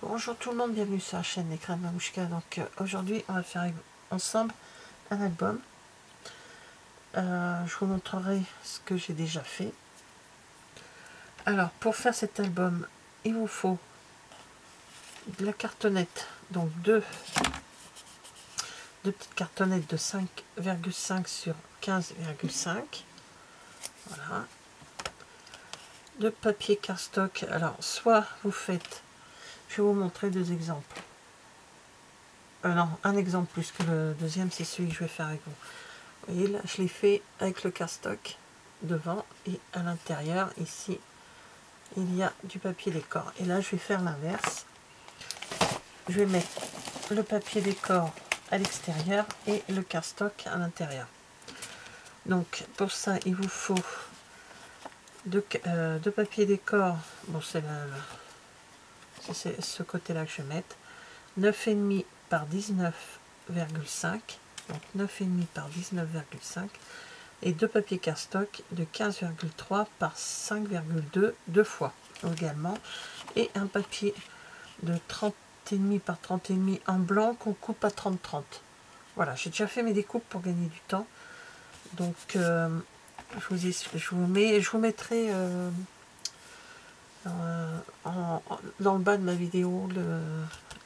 Bonjour tout le monde, bienvenue sur la chaîne L'écran de Mamouchka. Donc aujourd'hui on va faire ensemble un album. Je vous montrerai ce que j'ai déjà fait. Alors pour faire cet album, il vous faut de la cartonnette, donc deux petites cartonnettes de 5,5 sur 15,5. Voilà. De papier cardstock. Alors soit vous faites, je vais vous montrer deux exemples. Non, un exemple plus que le deuxième, c'est celui que je vais faire avec vous. Vous voyez là, je l'ai fait avec le cardstock devant et à l'intérieur, ici, il y a du papier décor. Et là, je vais faire l'inverse. Je vais mettre le papier décor à l'extérieur et le cardstock à l'intérieur. Donc, pour ça, il vous faut deux papier décor. Bon, c'est ce côté-là que je vais mettre. 9,5 par 19,5. Donc 9,5 par 19,5. Et deux papiers cardstock de 15,3 par 5,2 deux fois également, et un papier de 30,5 par 30,5 en blanc qu'on coupe à 30-30. Voilà, j'ai déjà fait mes découpes pour gagner du temps, donc je vous mettrai dans le bas de ma vidéo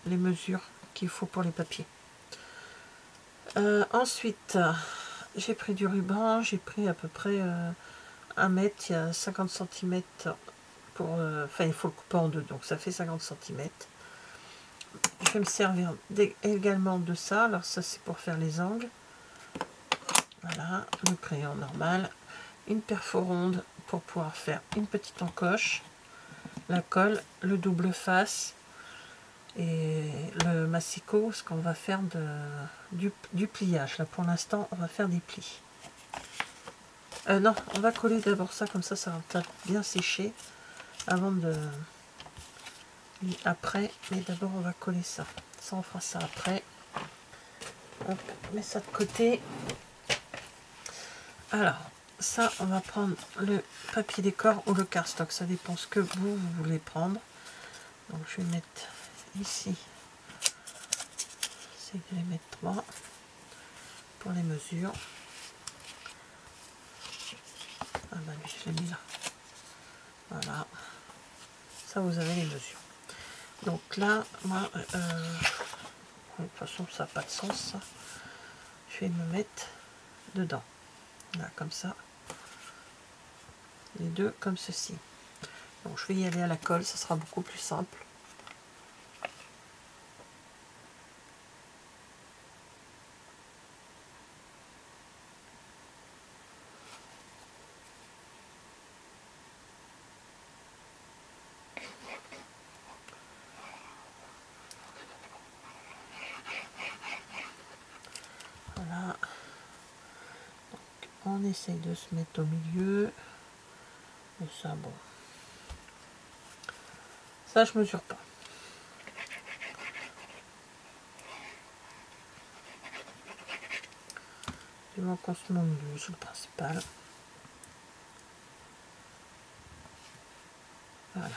les mesures qu'il faut pour les papiers. Ensuite, j'ai pris du ruban, j'ai pris à peu près 1 mètre, il y a 50 cm pour... Enfin, il faut le couper en deux, donc ça fait 50 cm. Je vais me servir également de ça. Alors ça, c'est pour faire les angles. Voilà, le crayon normal. Une perforonde pour pouvoir faire une petite encoche. La colle, le double face et le massicot, ce qu'on va faire du pliage. Là, pour l'instant, on va faire des plis. Non, on va coller d'abord ça, comme ça va bien sécher avant de... Après, mais d'abord on va coller ça. Ça, on fera ça après. Hop, on met ça de côté. Alors, ça, on va prendre le papier décor ou le cardstock. Ça dépend ce que vous voulez prendre. Donc, je vais mettre ici. C'est que je vais mettre 3 pour les mesures. Ah bah lui, je l'ai mis là. Voilà. Ça, vous avez les mesures. Donc là, moi, de toute façon, ça n'a pas de sens, ça. Je vais me mettre dedans. Là, comme ça. Les deux comme ceci. Donc je vais y aller à la colle, ça sera beaucoup plus simple. Voilà. Donc, on essaye de se mettre au milieu. Et ça, bon. Ça, je mesure pas. Du moment qu'on se met au milieu, c'est le principal. Voilà.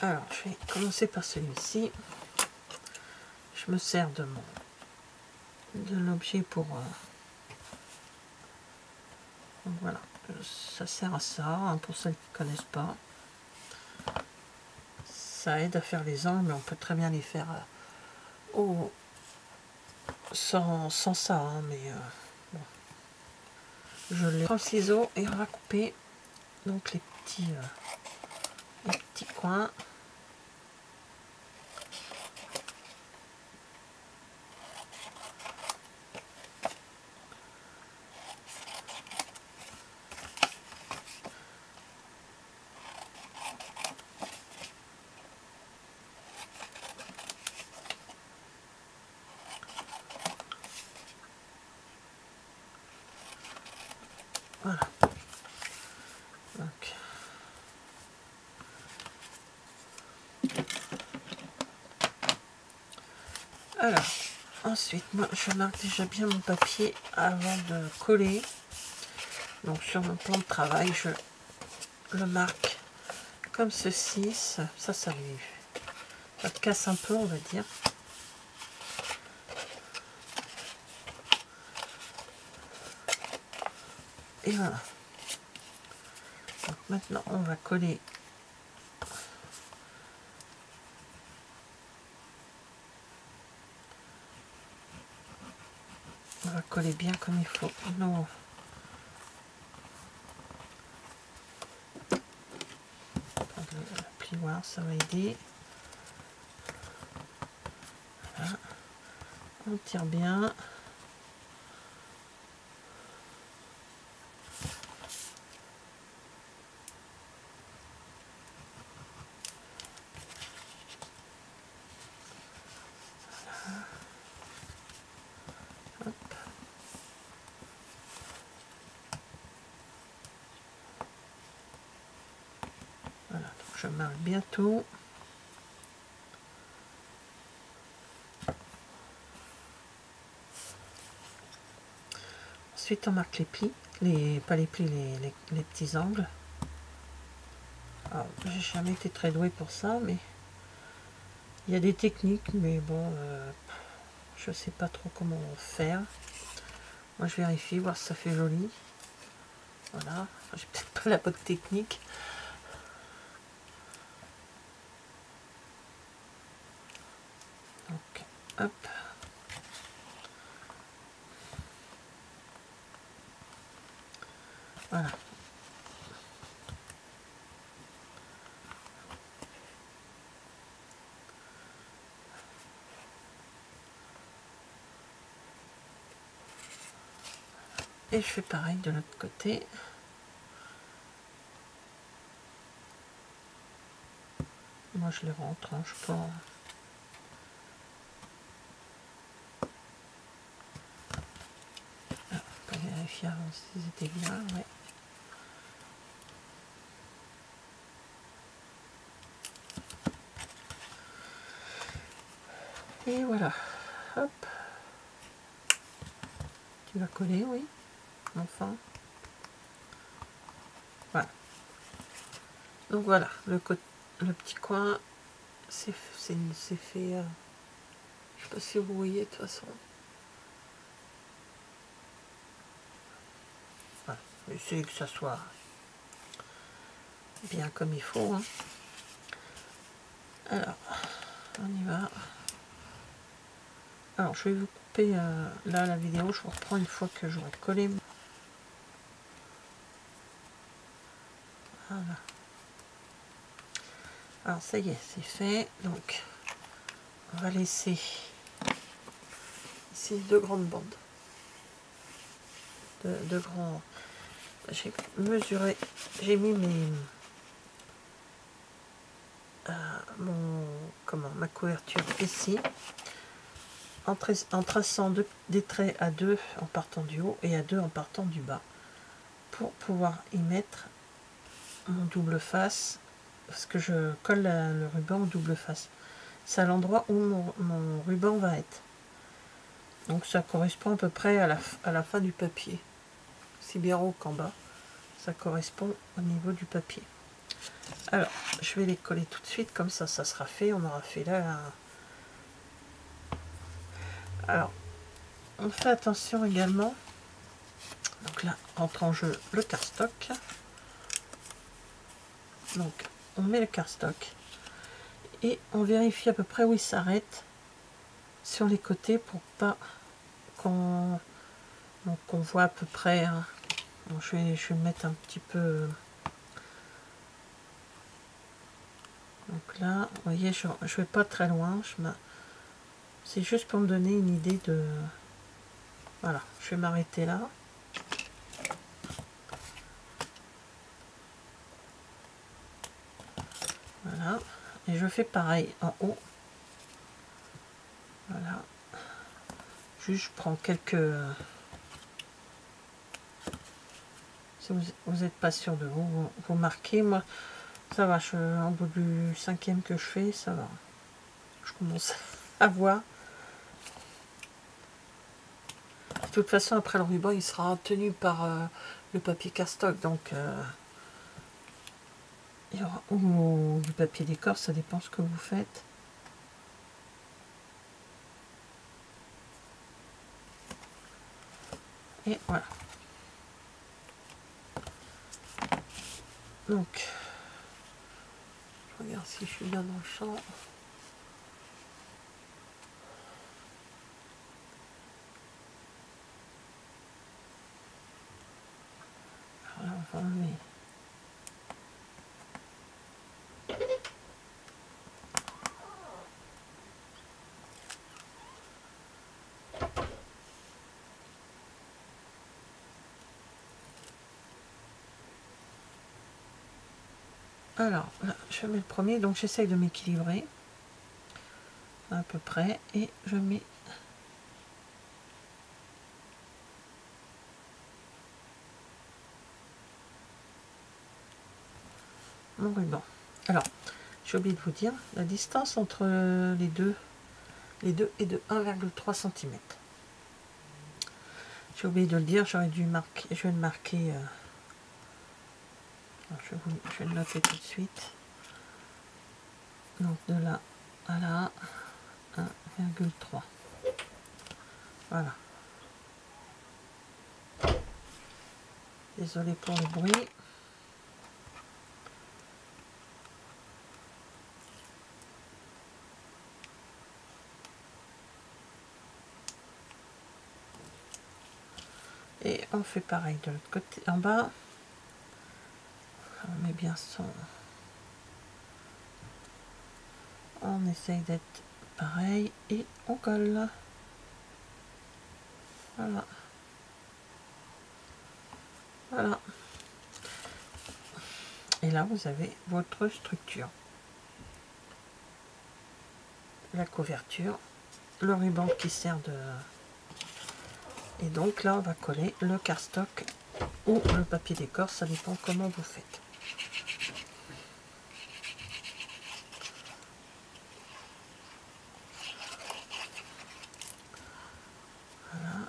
Alors, je vais commencer par celui-ci. Je me sers de l'objet pour... donc voilà, ça sert à ça, hein, pour celles qui ne connaissent pas. Ça aide à faire les angles, mais on peut très bien les faire sans ça, hein, mais bon. Je prends le ciseau et on va couper donc les petits coins. Voilà. Donc, alors, ensuite, moi, je marque déjà bien mon papier avant de coller. Donc, sur mon plan de travail, je le marque comme ceci. Ça te casse un peu, on va dire. Et voilà. Donc maintenant, on va coller. On va coller bien comme il faut. Non. Le plioir, ça va aider. Voilà. On tire bien. Voilà, donc je marque bien tout. Ensuite, on marque les plis, pas les plis, les petits angles. Alors, j'ai jamais été très douée pour ça, mais il y a des techniques, mais bon, je sais pas trop comment faire. Moi, je vérifie, voir si ça fait joli. Voilà, j'ai peut-être pas la bonne technique. Donc, hop. Voilà. Et je fais pareil de l'autre côté. Moi, je les rentre, hein, je peux. On peut vérifier avant s'ils étaient bien, ouais. Et voilà. Hop. Tu vas coller, oui. Enfin. Voilà. Donc voilà, le petit coin, c'est fait. Je sais pas si vous voyez de toute façon. Voilà. Essayez que ça soit bien comme il faut. Hein. Alors, on y va. Alors, je vais vous couper là la vidéo. Je vous reprends une fois que j'aurai collé. Voilà. Alors, ça y est, c'est fait. Donc, on va laisser ici deux grandes bandes. Deux grands. J'ai mesuré, j'ai mis ma couverture ici. En traçant des traits à 2 en partant du haut et à 2 en partant du bas pour pouvoir y mettre mon double face, parce que je colle le ruban au double face. C'est à l'endroit où mon ruban va être. Donc ça correspond à peu près à la fin du papier. Si bien haut qu'en bas, ça correspond au niveau du papier. Alors, je vais les coller tout de suite, comme ça sera fait. On aura fait là. Alors, on fait attention également. Donc là, entre en jeu le cardstock. Donc, on met le cardstock et on vérifie à peu près où il s'arrête sur les côtés pour pas qu'on voit à peu près. Hein. Bon, je vais mettre un petit peu. Donc là, vous voyez, je vais pas très loin. C'est juste pour me donner une idée de. Voilà, je vais m'arrêter là. Voilà, et je fais pareil en haut. Voilà. Juste, je prends quelques. Si vous n'êtes pas sûr de vous marquez. Moi, ça va. En bout du 5e que je fais, ça va. Je commence à voir. De toute façon, après le ruban, il sera tenu par le papier cardstock. Donc, il y aura, ou du papier décor, ça dépend ce que vous faites. Et voilà. Donc, je regarde si je suis bien dans le champ. Alors là, on va enlever. Alors, là, je mets le premier, donc j'essaye de m'équilibrer à peu près, et je mets mon ruban. Alors, j'ai oublié de vous dire, la distance entre les deux est de 1,3 cm. J'ai oublié de le dire, j'aurais dû marquer, je vais le marquer, je vais le noter tout de suite. Donc de là à là, 1,3. Voilà. Désolé pour le bruit. Et on fait pareil de l'autre côté, en bas. On met bien son... On essaye d'être pareil et on colle. Voilà. Voilà. Et là, vous avez votre structure. La couverture, le ruban qui sert de... Et donc là, on va coller le cardstock ou le papier décor, ça dépend comment vous faites. Voilà.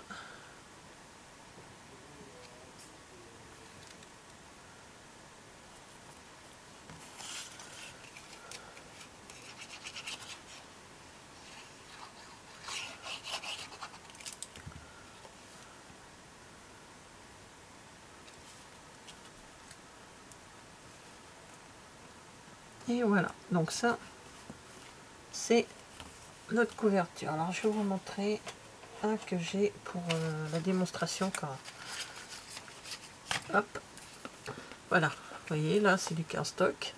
Et voilà, donc ça, c'est notre couverture. Alors, je vais vous montrer un que j'ai pour la démonstration quand... Hop, voilà, vous voyez, là, c'est du cardstock.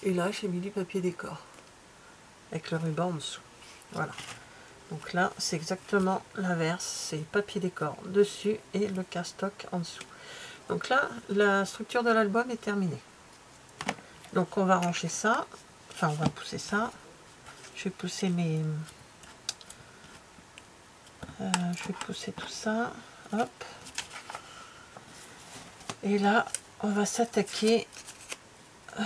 Et là, j'ai mis du papier décor, avec le ruban en dessous. Voilà. Donc là, c'est exactement l'inverse. C'est le papier décor dessus et le cardstock en dessous. Donc là, la structure de l'album est terminée. Donc on va ranger ça. Enfin, on va pousser ça. Je vais pousser mes... je vais pousser tout ça. Hop. Et là, on va s'attaquer... je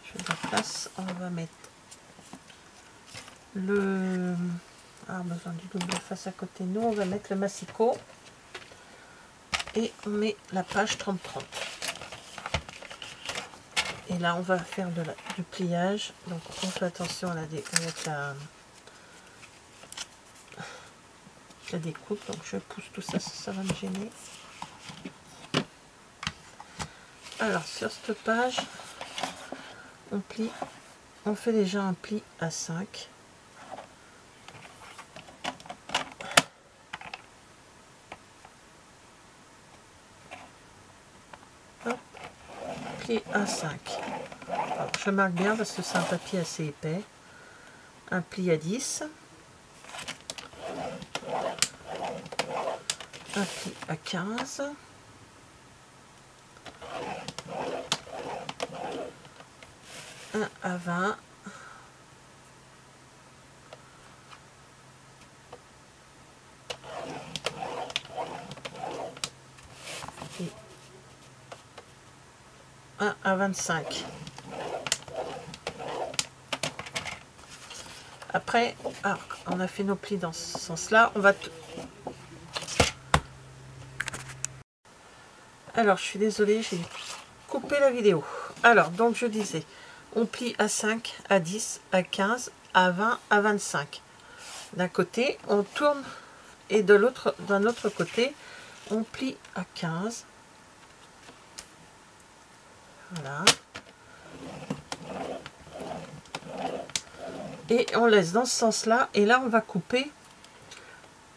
fais de la place. On va mettre le... Ah, besoin du double face à côté. Nous, on va mettre le massicot. Et on met la page 30-30. Et là, on va faire du pliage. Donc, on fait attention à avec la découpe. Donc, je pousse tout ça, ça va me gêner. Alors, sur cette page, on plie. On fait déjà un pli à 5. Hop, pli à 5. Alors, je marque bien parce que c'est un papier assez épais. Un pli à 10. Un pli à 15. Un à 20. Et 1 à 25. Après, alors, on a fait nos plis dans ce sens-là. On va Alors, je suis désolée, j'ai coupé la vidéo. Alors, donc je disais, on plie à 5, à 10, à 15, à 20, à 25. D'un côté, on tourne et de l'autre, d'un autre côté, on plie à 15. Voilà. Et on laisse dans ce sens-là. Et là, on va couper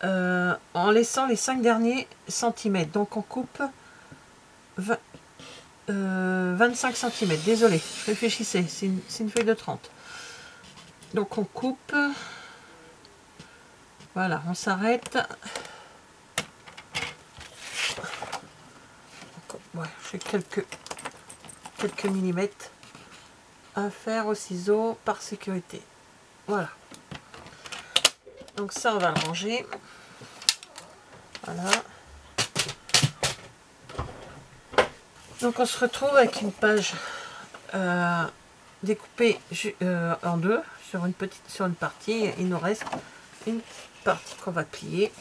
en laissant les 5 derniers centimètres. Donc, on coupe 25 cm. Désolé, je réfléchissais. C'est une feuille de 30. Donc, on coupe. Voilà, on s'arrête. Ouais, j'ai quelques millimètres à faire au ciseau par sécurité. Voilà. Donc ça, on va le ranger. Voilà. Donc on se retrouve avec une page découpée en deux sur une partie. Il nous reste une partie qu'on va plier.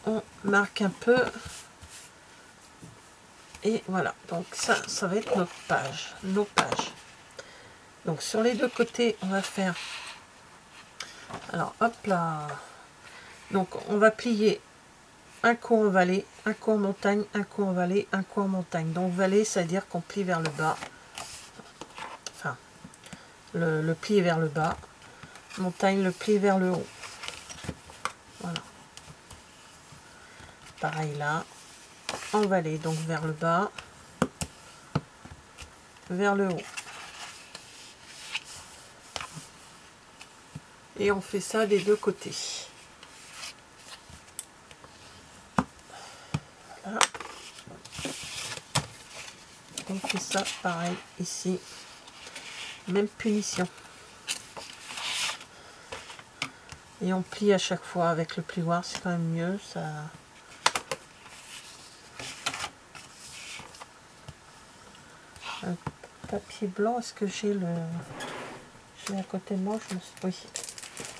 On marque un peu. Et voilà. Donc ça va être notre page. Nos pages. Donc sur les deux côtés, on va faire. Alors hop là. Donc on va plier un coup en vallée, un coup en montagne, un coup en vallée, un coup en montagne. Donc vallée, ça veut dire qu'on plie vers le bas. Enfin, le pli vers le bas. Montagne, le pli vers le haut. Voilà. Pareil là. En vallée, donc vers le bas. Vers le haut. Et on fait ça des deux côtés. Voilà. On fait ça pareil ici. Même punition. Et on plie à chaque fois avec le plioir, c'est quand même mieux. Ça... Un papier blanc, est-ce que j'ai le... J'ai à côté de moi, je me suis... Oui.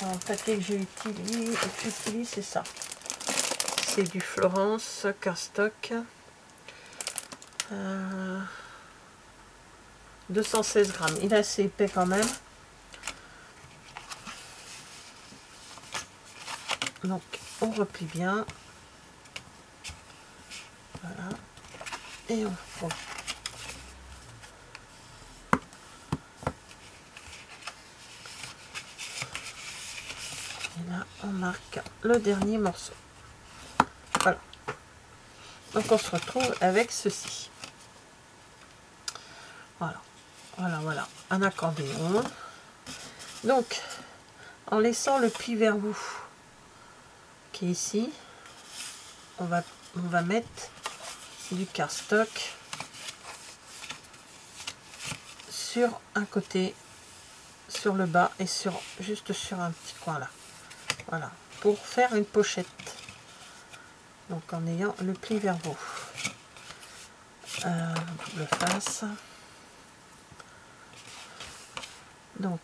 Alors, le papier que j'ai utilisé, c'est ça. C'est du Florence Cardstock. 216 grammes. Il est assez épais quand même. Donc, on replie bien. Voilà. Et on prend. Et là, on marque le dernier morceau. Voilà. Donc, on se retrouve avec ceci. Voilà. Voilà. Un accordéon. Donc, en laissant le pli vers vous, qui est ici, on va mettre du cardstock sur un côté, sur le bas et juste sur un petit coin là. Voilà, pour faire une pochette. Donc en ayant le pli vers vous. Double face. Donc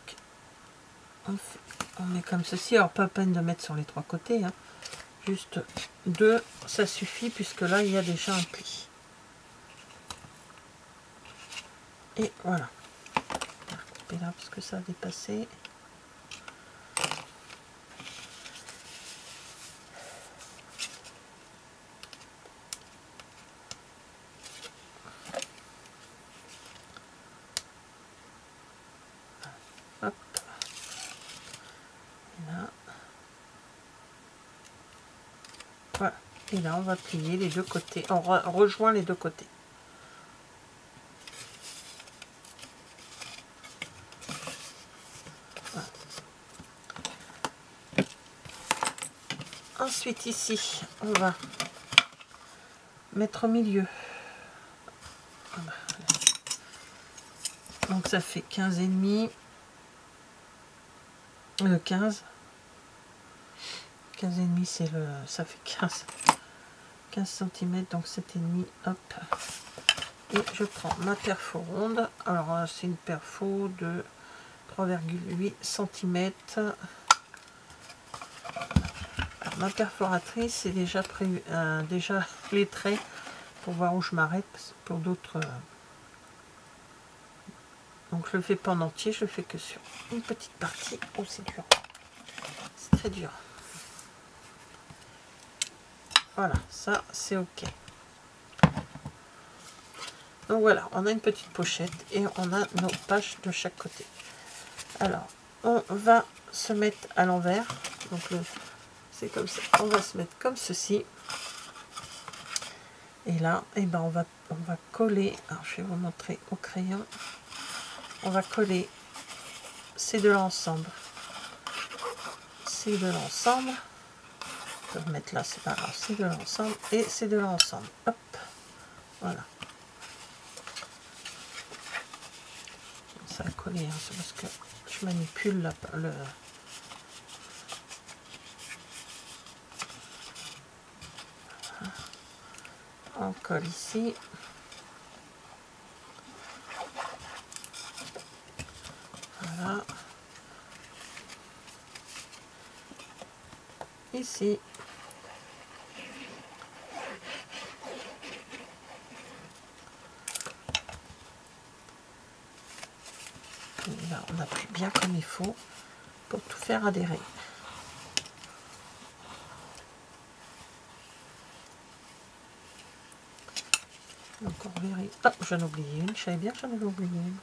on met comme ceci. Alors pas peine de mettre sur les trois côtés. Hein. Juste deux, ça suffit puisque là il y a déjà un pli. Et voilà. On va couper là parce que ça a dépassé. Hop. Et là. Voilà. Et là on va plier les deux côtés. On rejoint les deux côtés. Ensuite ici, on va mettre au milieu. Donc ça fait 15 et demi. 15 et demi, c'est le, ça fait 15 cm, donc 7 et demi. Hop. Et je prends ma perfo ronde. Alors c'est une perfo de 3,8 cm. ma perforatrice est déjà prévu, déjà les traits pour voir où je m'arrête pour d'autres. Donc je le fais pas en entier, je le fais que sur une petite partie. Oh, c'est dur, c'est très dur. Voilà, ça c'est ok. Donc voilà, on a une petite pochette et on a nos pages de chaque côté. Alors, on va se mettre à l'envers. Donc c'est comme ça. On va se mettre comme ceci. Et là, eh ben on va coller. Alors je vais vous montrer au crayon. On va coller ces deux là ensemble. Ces deux là ensemble. Je peux remettre là, c'est pas grave. Ces deux là ensemble et ces deux là ensemble. Hop, voilà. Ça a collé, hein, c'est parce que je manipule le. On colle ici. Voilà. Ici. Et là, on appuie bien comme il faut pour tout faire adhérer. Donc on vérifie. Oh, j'en ai oublié une. Je savais bien que j'en avais oublié une.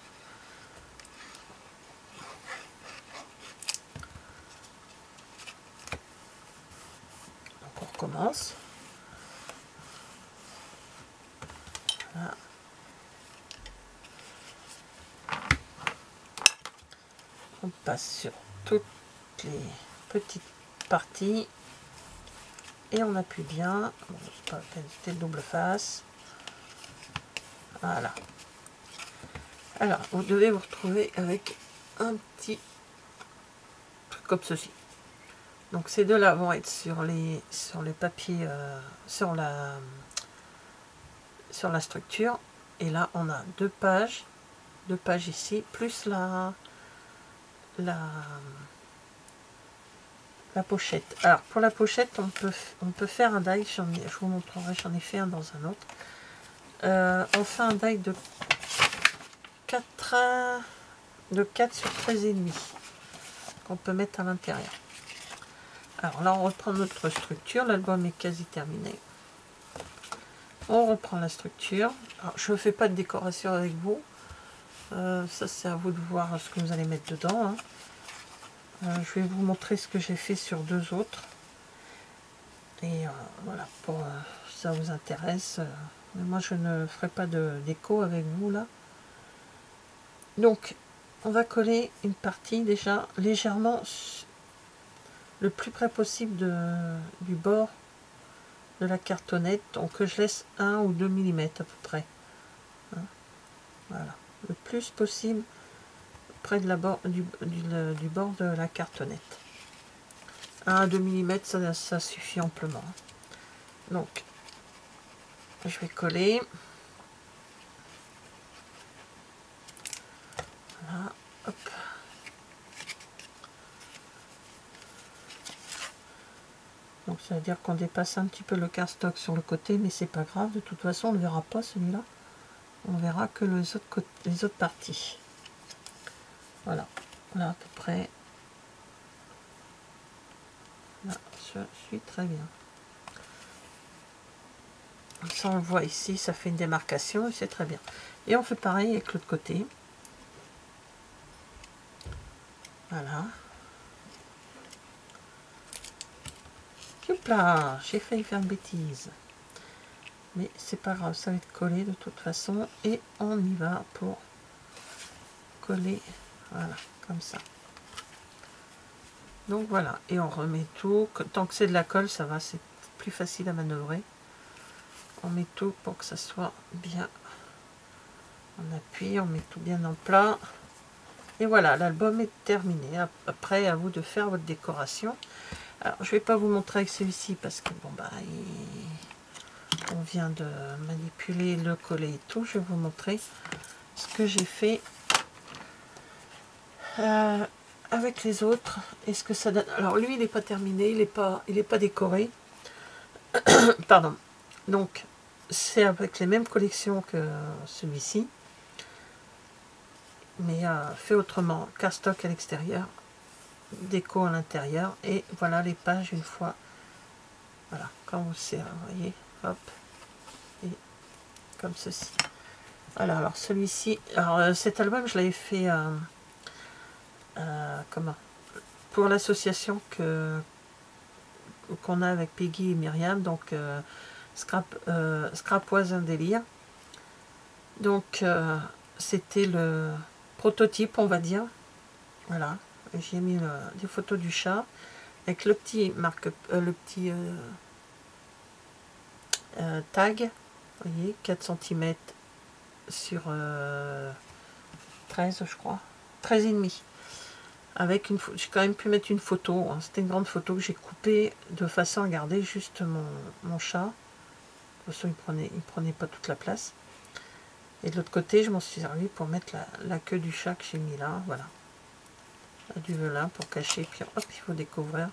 Donc on recommence. Voilà. On passe sur toutes les petites parties et on appuie bien. Bon, c'est pas la peine, c'était le double face. Voilà. Alors, vous devez vous retrouver avec un petit truc comme ceci. Donc ces deux-là vont être sur les papiers, sur la structure. Et là, on a deux pages ici, plus la pochette. Alors pour la pochette, on peut faire un die. Je vous montrerai, j'en ai fait un dans un autre. On fait un die de 4 sur 13,5 qu'on peut mettre à l'intérieur. Alors là, on reprend notre structure. L'album est quasi terminé. On reprend la structure. Alors, je ne fais pas de décoration avec vous. Ça, c'est à vous de voir ce que vous allez mettre dedans. Hein. Je vais vous montrer ce que j'ai fait sur deux autres. Et voilà, pour si ça vous intéresse. Mais moi, je ne ferai pas de déco avec vous là. Donc, on va coller une partie déjà légèrement le plus près possible du bord de la cartonnette. Donc, je laisse 1 ou 2 mm à peu près. Hein, voilà, le plus possible près de du bord de la cartonnette. 1 à 2 mm, ça suffit amplement. Donc, je vais coller. Voilà, hop. Donc ça veut dire qu'on dépasse un petit peu le cardstock sur le côté, mais c'est pas grave, de toute façon on ne verra pas celui-là. On verra que les autres parties. Voilà, là à peu près. Là, je suis très bien. Ça on le voit ici, ça fait une démarcation et c'est très bien. Et on fait pareil avec l'autre côté. Voilà. Hop là, j'ai failli faire une bêtise. Mais c'est pas grave, ça va être collé de toute façon. Et on y va pour coller. Voilà, comme ça. Donc voilà, et on remet tout. Tant que c'est de la colle, ça va, c'est plus facile à manœuvrer. On met tout pour que ça soit bien. On appuie, on met tout bien en plat. Et voilà, l'album est terminé. Après, à vous de faire votre décoration. Alors, je vais pas vous montrer avec celui-ci parce que bon bah, on vient de manipuler, le coller et tout. Je vais vous montrer ce que j'ai fait avec les autres et ce que ça donne. Alors lui, il n'est pas terminé, il est pas décoré. Pardon. Donc, c'est avec les mêmes collections que celui-ci, mais fait autrement. Cardstock à l'extérieur, déco à l'intérieur, et voilà les pages une fois. Voilà, quand vous serrez, vous voyez, hop, et comme ceci. Voilà, alors celui-ci, alors cet album, je l'avais fait comment, pour l'association qu'on a avec Peggy et Myriam, donc Scrap Was un délire. Donc c'était le prototype, on va dire. Voilà, j'ai mis des photos du chat avec le petit tag, vous voyez, 4 cm sur 13, je crois, 13,5. Avec une, j'ai quand même pu mettre une photo, hein. C'était une grande photo que j'ai coupée de façon à garder juste mon chat. De toute façon, il prenait pas toute la place. Et de l'autre côté, je m'en suis servi pour mettre la queue du chat que j'ai mis là, voilà. Du velin pour cacher, puis hop, il faut découvrir.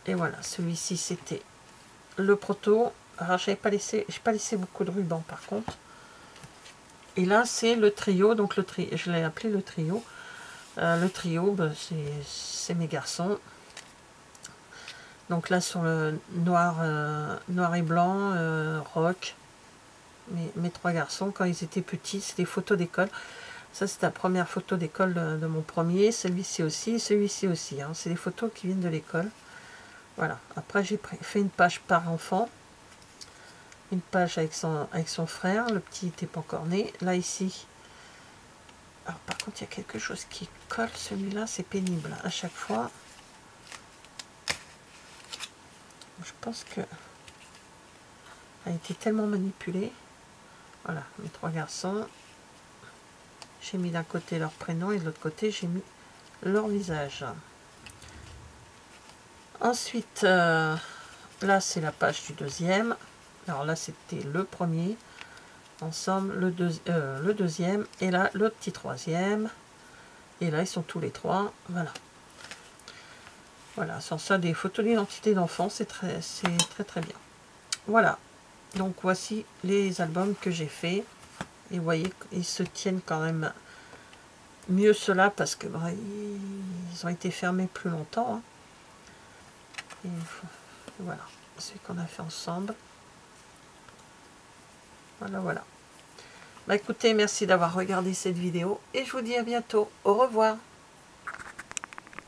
Et voilà, celui-ci c'était le proto. Alors j'ai pas laissé beaucoup de ruban par contre. Et là c'est le trio, donc je l'ai appelé le trio. Le trio, bah, c'est mes garçons. Donc là sur le noir, noir et blanc, rock, mes 3 garçons quand ils étaient petits, c'est des photos d'école. Ça c'est la première photo d'école de mon premier, celui-ci aussi, celui-ci aussi, hein. C'est des photos qui viennent de l'école. Voilà, après j'ai fait une page par enfant, une page avec son frère, le petit n'était pas encore né. Là ici, alors par contre il y a quelque chose qui colle, celui-là c'est pénible à chaque fois. Je pense que a été tellement manipulée. Voilà, mes 3 garçons. J'ai mis d'un côté leur prénom et de l'autre côté j'ai mis leur visage. Ensuite, là c'est la page du deuxième. Alors là c'était le premier. Ensemble, le deuxième. Et là le petit troisième. Et là ils sont tous les 3. Voilà. Voilà, sans ça des photos d'identité d'enfant, c'est très très bien. Voilà. Donc voici les albums que j'ai fait. Et vous voyez, ils se tiennent quand même mieux cela parce que bah, ils ont été fermés plus longtemps. Hein. Et voilà, c'est qu'on a fait ensemble. Voilà, voilà. Bah écoutez, merci d'avoir regardé cette vidéo et je vous dis à bientôt. Au revoir.